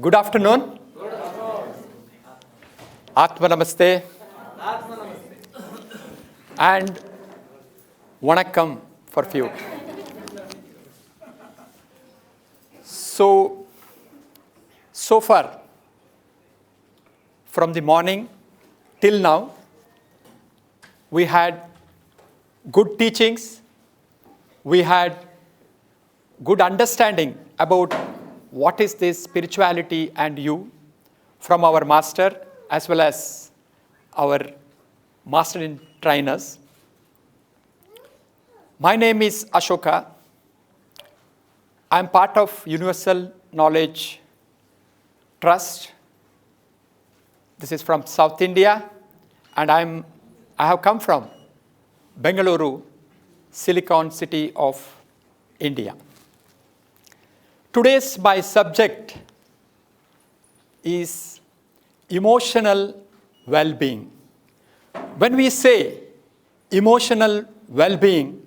Good afternoon. Atma Namaste. And Vanakkam for few. So far, from the morning till now, we had good teachings, we had good understanding about what is this spirituality and you from our master as well as our master in trainers. My name is Ashoka. I am part of Universal Knowledge Trust. This is from South India, and I have come from Bengaluru, Silicon City of India. Today's my subject is emotional well-being. When we say emotional well-being,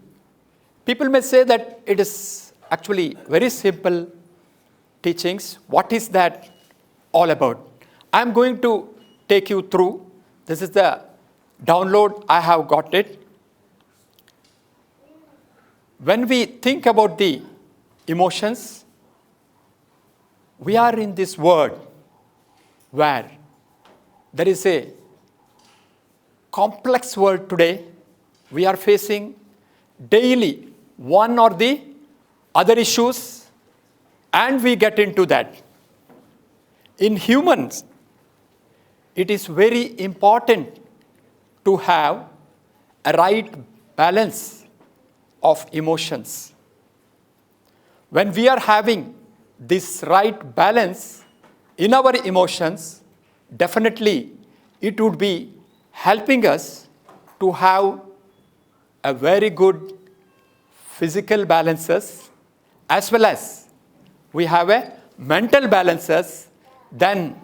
people may say that it is actually very simple teachings. What is that all about? I am going to take you through. This is the download. I have got it. When we think about the emotions, we are in this world where there is a complex world today. We are facing daily one or the other issues, and we get into that. In humans, it is very important to have a right balance of emotions. When we are having this right balance in our emotions, definitely it would be helping us to have a very good physical balances as well as we have a mental balances. Then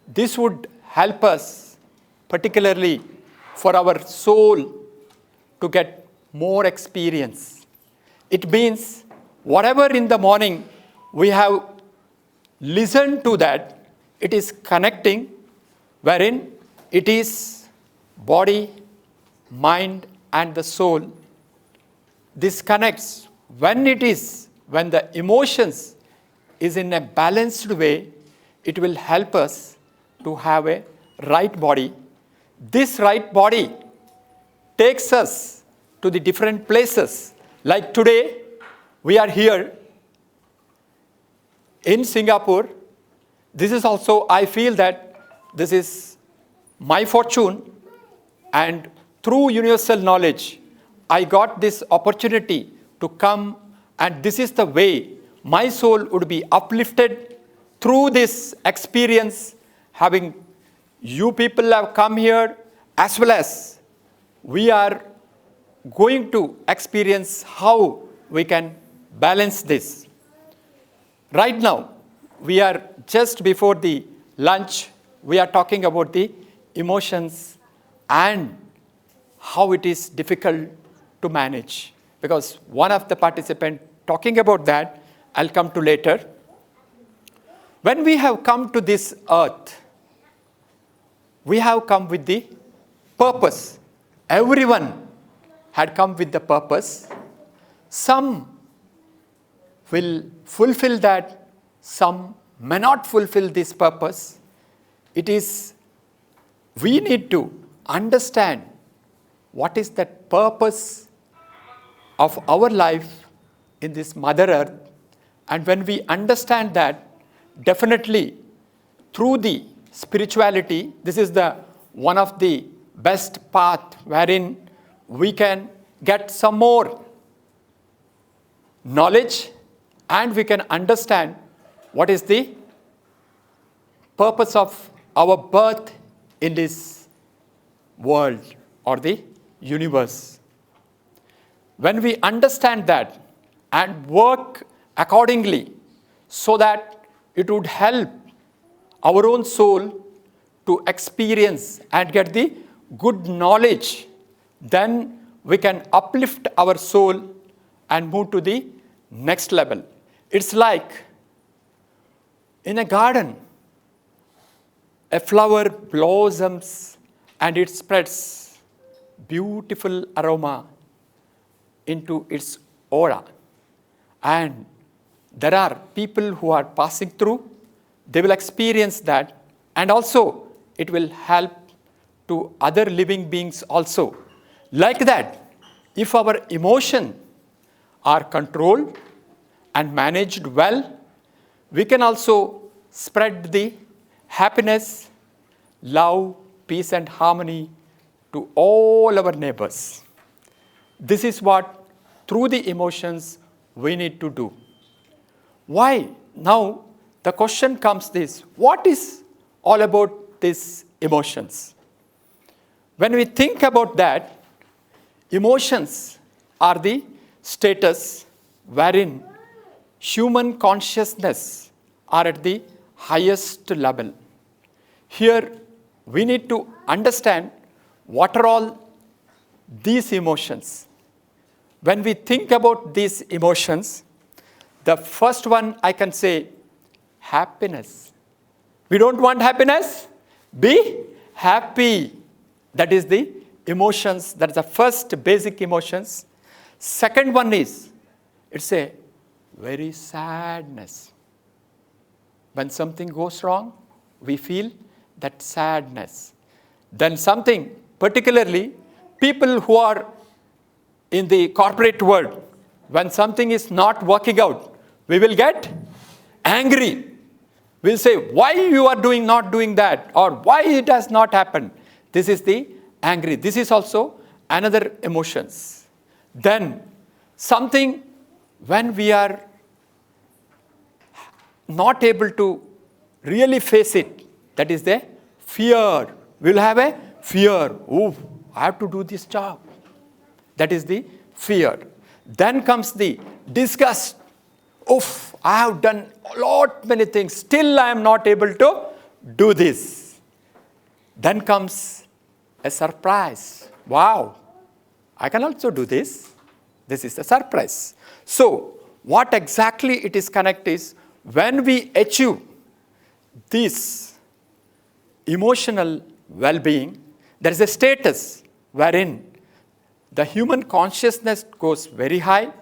this would help us particularly for our soul to get more experience. It means whatever in the morning we have listened to that, it is connecting, wherein it is body, mind, and the soul. This connects when the emotions is in a balanced way, it will help us to have a right body. This right body takes us to the different places. Like today, we are here in Singapore. This is also, I feel that this is my fortune, and through universal knowledge, I got this opportunity to come, and this is the way my soul would be uplifted through this experience, having you people have come here, as well as we are going to experience how we can balance this. Right now, we are just before the lunch, we are talking about the emotions and how it is difficult to manage. Because one of the participants talking about that, I'll come to later. When we have come to this earth, we have come with the purpose. Everyone had come with the purpose. Some will fulfill that, some may not fulfill this purpose. We need to understand what is that purpose of our life in this Mother Earth. And when we understand that, definitely through the spirituality, this is the one of the best path wherein we can get some more knowledge and we can understand what is the purpose of our birth in this world or the universe. When we understand that and work accordingly so that it would help our own soul to experience and get the good knowledge, then we can uplift our soul and move to the next level. It's like in a garden, A flower blossoms and it spreads beautiful aroma into its aura. And there are people who are passing through, they will experience that, and also it will help to other living beings also. Like that, if our emotions are controlled and managed well, we can also spread the happiness, love, peace and harmony to all our neighbors. This is what, through the emotions, we need to do. Why? Now, the question comes this, what is all about these emotions? When we think about that, emotions are the status wherein human consciousness are at the highest level. Here, we need to understand what are all these emotions. When we think about these emotions, the first one I can say, happiness. We don't want happiness? Be happy. That is the emotions, that is the first basic emotions. Second one is, it's a very sadness. When something goes wrong, we feel that sadness. Then something, particularly people who are in the corporate world, when something is not working out, we will get angry. We'll say, why you are not doing that? Or why it has not happened? This is the angry. This is also another emotions. Then something when we are not able to really face it, that is the fear. We'll have a fear. Oh, I have to do this job. That is the fear. Then comes the disgust. Oof, I have done a lot many things. Still I am not able to do this. Then comes a surprise. Wow, I can also do this. This is a surprise. So what exactly it is connect is, when we achieve this emotional well-being, there is a status wherein the human consciousness goes very high.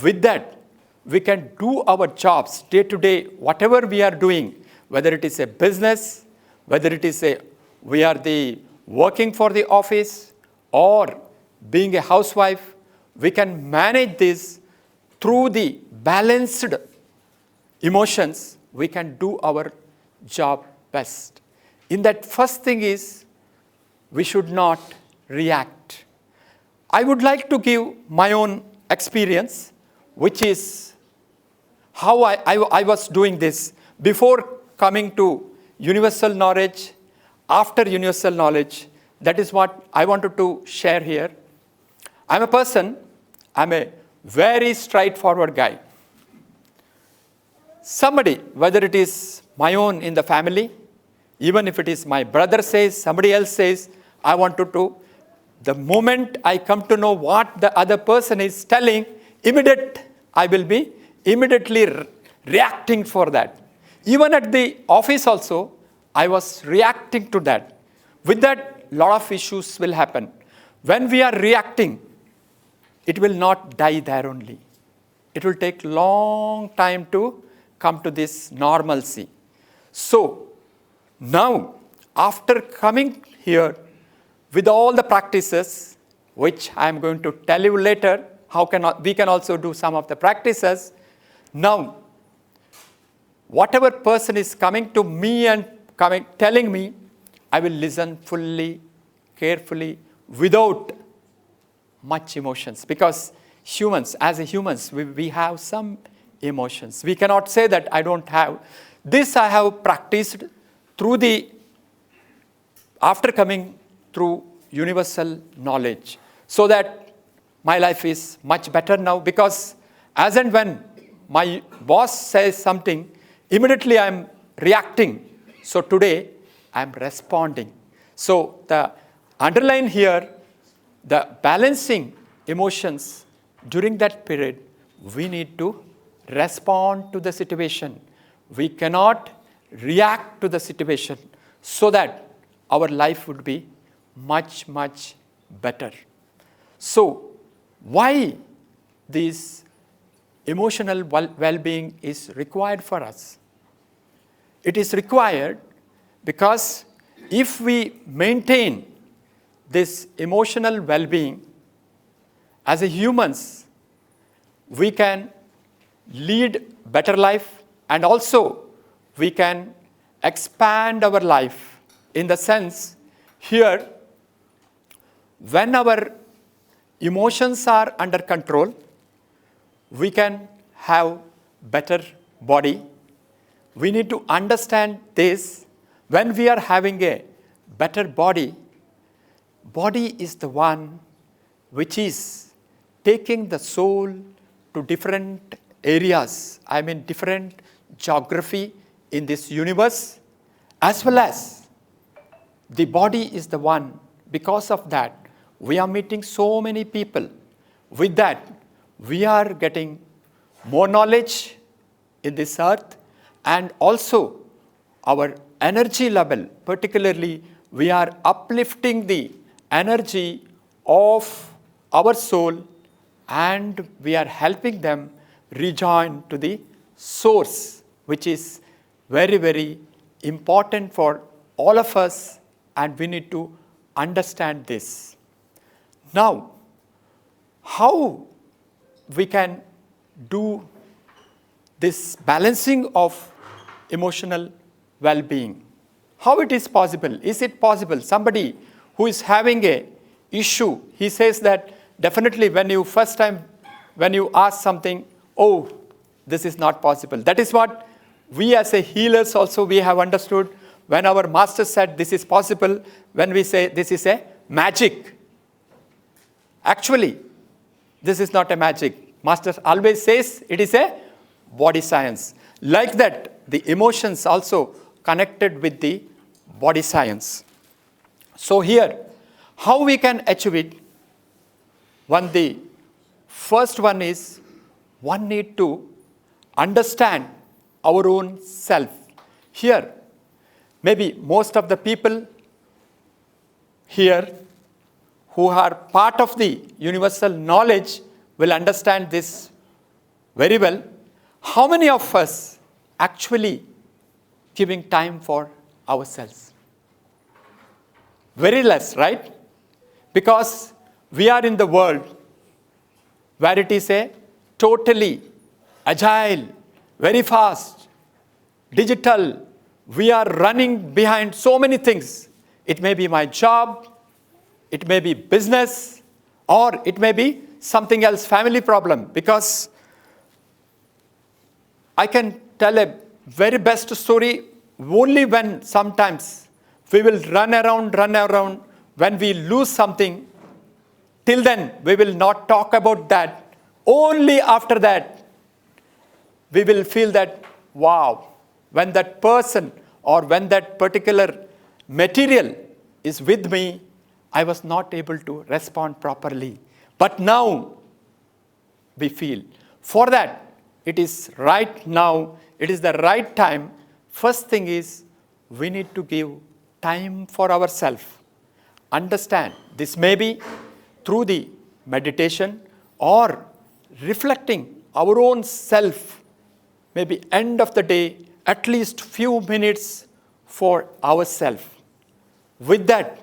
With that, we can do our jobs day to day, whatever we are doing, whether it is a business, whether it is we are working for the office or being a housewife, we can manage this through the balanced emotions. We can do our job best. In that, first thing is, we should not react. I would like to give my own experience, which is how I was doing this before coming to universal knowledge, after universal knowledge. That is what I wanted to share here. I'm a very straightforward guy. Somebody, whether it is my own in the family, even if it is my brother says, somebody else says, I wanted to, the moment I come to know what the other person is telling, I will be immediately reacting for that. Even at the office also, I was reacting to that. With that, a lot of issues will happen. When we are reacting, it will not die there only. It will take long time to come to this normalcy. So, now, after coming here with all the practices, which I am going to tell you later, we can also do some of the practices. Now, whatever person is coming to me and telling me, I will listen fully, carefully, without much emotions. Because as humans, we have some emotions. We cannot say that I don't have. This I have practiced after coming through universal knowledge, so that my life is much better now. Because as and when my boss says something, immediately I am reacting. So today I am responding. So the underline here, the balancing emotions during that period, we need to respond to the situation. We cannot react to the situation. so that our life would be much, much better. So, why this emotional well-being is required for us? It is required because if we maintain this emotional well-being as a humans, we can lead better life, and also we can expand our life in the sense here, when our emotions are under control, we can have better body. We need to understand this. When we are having a better body, body is the one which is taking the soul to different areas, different geography in this universe, as well as the body is the one, because of that, we are meeting so many people. With that, we are getting more knowledge in this earth, and also our energy level, particularly we are uplifting the energy of our soul, and we are helping them rejoin to the source, which is very, very important for all of us, and we need to understand this. Now, how we can do this balancing of emotional well-being? How it is possible? Is it possible? Somebody who is having a issue, he says that definitely when you ask something, oh, this is not possible. That is what we as a healers also we have understood. When our master said this is possible, when we say this is a magic. Actually, this is not a magic. Master always says it is a body science. Like that, the emotions also connected with the body science. So here, how we can achieve it? The first one is, one need to understand our own self. Here, maybe most of the people here who are part of the universal knowledge will understand this very well. How many of us actually giving time for ourselves? Very less, right? Because we are in the world where it is a totally agile, very fast, digital. We are running behind so many things. It may be my job, it may be business, or it may be something else, family problem. Because I can tell a very best story only when sometimes we will run around. When we lose something, till then we will not talk about that. Only after that, we will feel that, wow, when that person or when that particular material is with me, I was not able to respond properly. But now we feel. For that, it is right now, it is the right time. First thing is, we need to give time for ourselves. Understand, this may be through the meditation or reflecting our own self. Maybe end of the day, at least few minutes for ourselves. With that,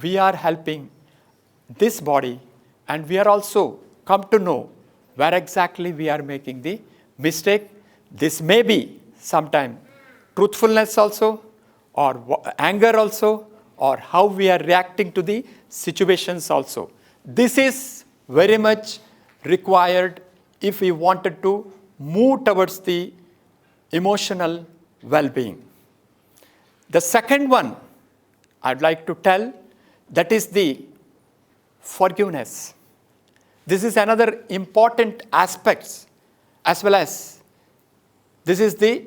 we are helping this body, and we are also come to know where exactly we are making the mistake. This may be sometime truthfulness also, or anger also, or how we are reacting to the situations also. This is very much required if we wanted to move towards the emotional well-being. The second one I'd like to tell, that is the forgiveness. This is another important aspect, as well as this is the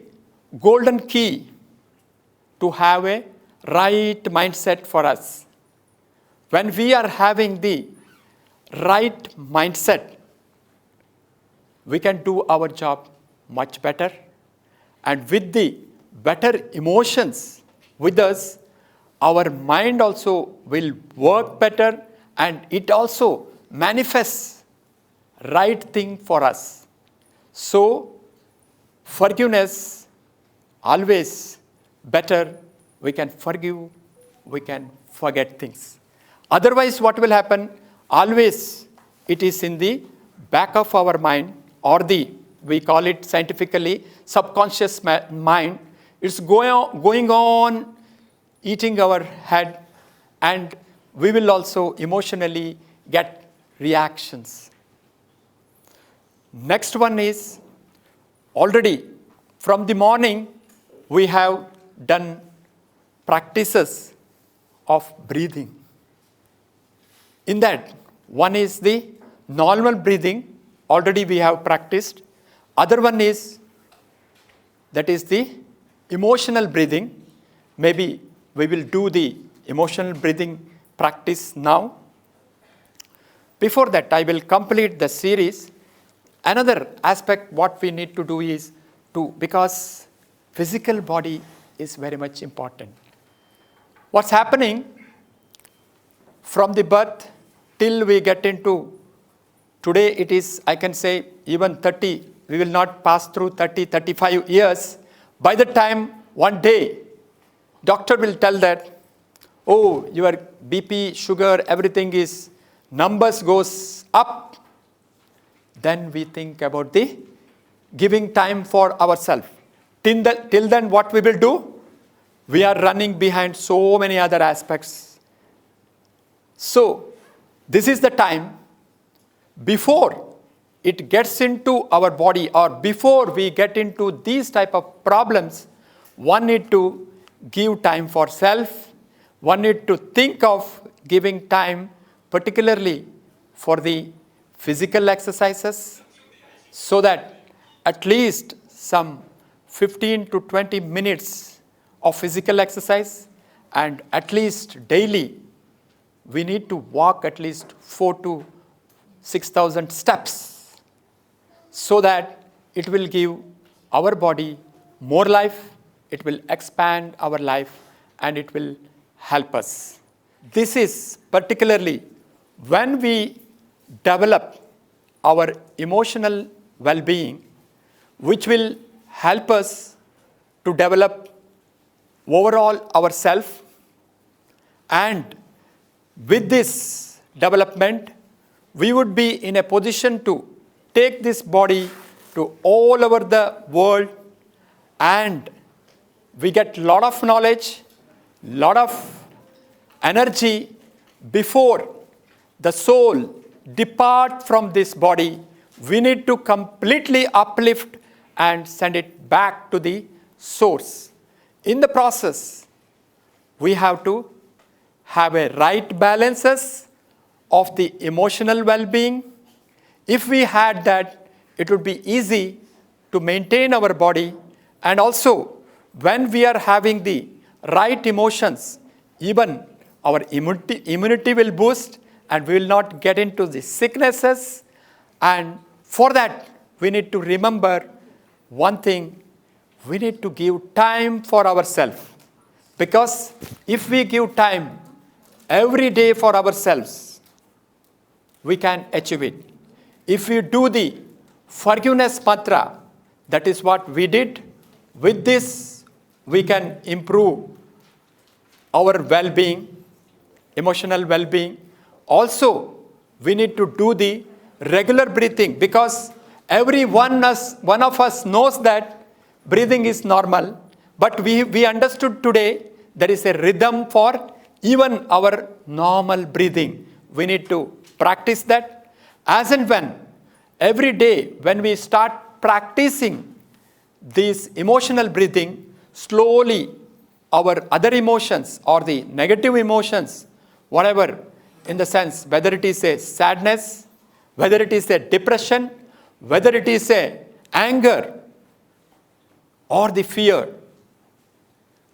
golden key to have a right mindset for us. When we are having the right mindset, we can do our job much better. And with the better emotions, with us, our mind also will work better and it also manifests right thing for us. So, forgiveness always better. We can forgive, we can forget things. Otherwise, what will happen? Always it is in the back of our mind, or we call it scientifically, subconscious mind. It's going on eating our head, and we will also emotionally get reactions. Next one is, already from the morning we have done practices of breathing. In that, one is the normal breathing, already we have practiced. Other one is, that is the emotional breathing. Maybe we will do the emotional breathing practice now. Before that, I will complete the series. Another aspect what we need to do is because physical body is very much important. What's happening from the birth till we get into today, it is, I can say, even 30, we will not pass through 30, 35 years. By the time one day, doctor will tell that, oh, your BP, sugar, everything is, numbers goes up. Then we think about the giving time for ourselves. Till then, what we will do? We are running behind so many other aspects. So, this is the time before it gets into our body, or before we get into these type of problems, one need to give time for self. One need to think of giving time, particularly for the physical exercises, so that at least some 15 to 20 minutes of physical exercise, and at least daily we need to walk at least 4,000 to 6,000 steps, so that it will give our body more life, it will expand our life, and it will help us. This is particularly when we develop our emotional well-being, which will help us to develop overall ourself. And with this development, we would be in a position to take this body to all over the world, and we get lot of knowledge, lot of energy. Before the soul depart from this body, we need to completely uplift and send it back to the source. In the process, we have to have a right balances of the emotional well-being. If we had that, it would be easy to maintain our body. And also, when we are having the right emotions, even our immunity will boost, and we will not get into the sicknesses. And for that, we need to remember one thing: we need to give time for ourselves. Because if we give time every day for ourselves, we can achieve it. If we do the forgiveness mantra, that is what we did. With this, we can improve our well-being, emotional well-being. Also, we need to do the regular breathing, because every one of us knows that breathing is normal, but we understood today there is a rhythm for even our normal breathing. We need to practice that. As and when, every day when we start practicing this emotional breathing, slowly our other emotions or the negative emotions, whatever, in the sense, whether it is a sadness, whether it is a depression, whether it is a anger or the fear,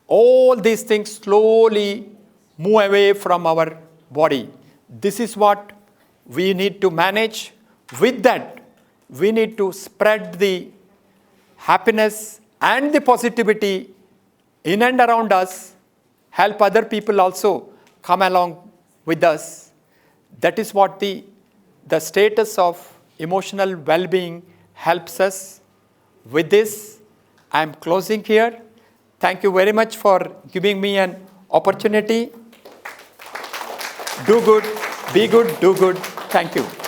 all these things slowly move away from our body. This is what we need to manage. With that, we need to spread the happiness and the positivity in and around us, help other people also come along with us. That is what the status of emotional well-being helps us. With this, I am closing here. Thank you very much for giving me an opportunity. Do good, be good, do good. Thank you.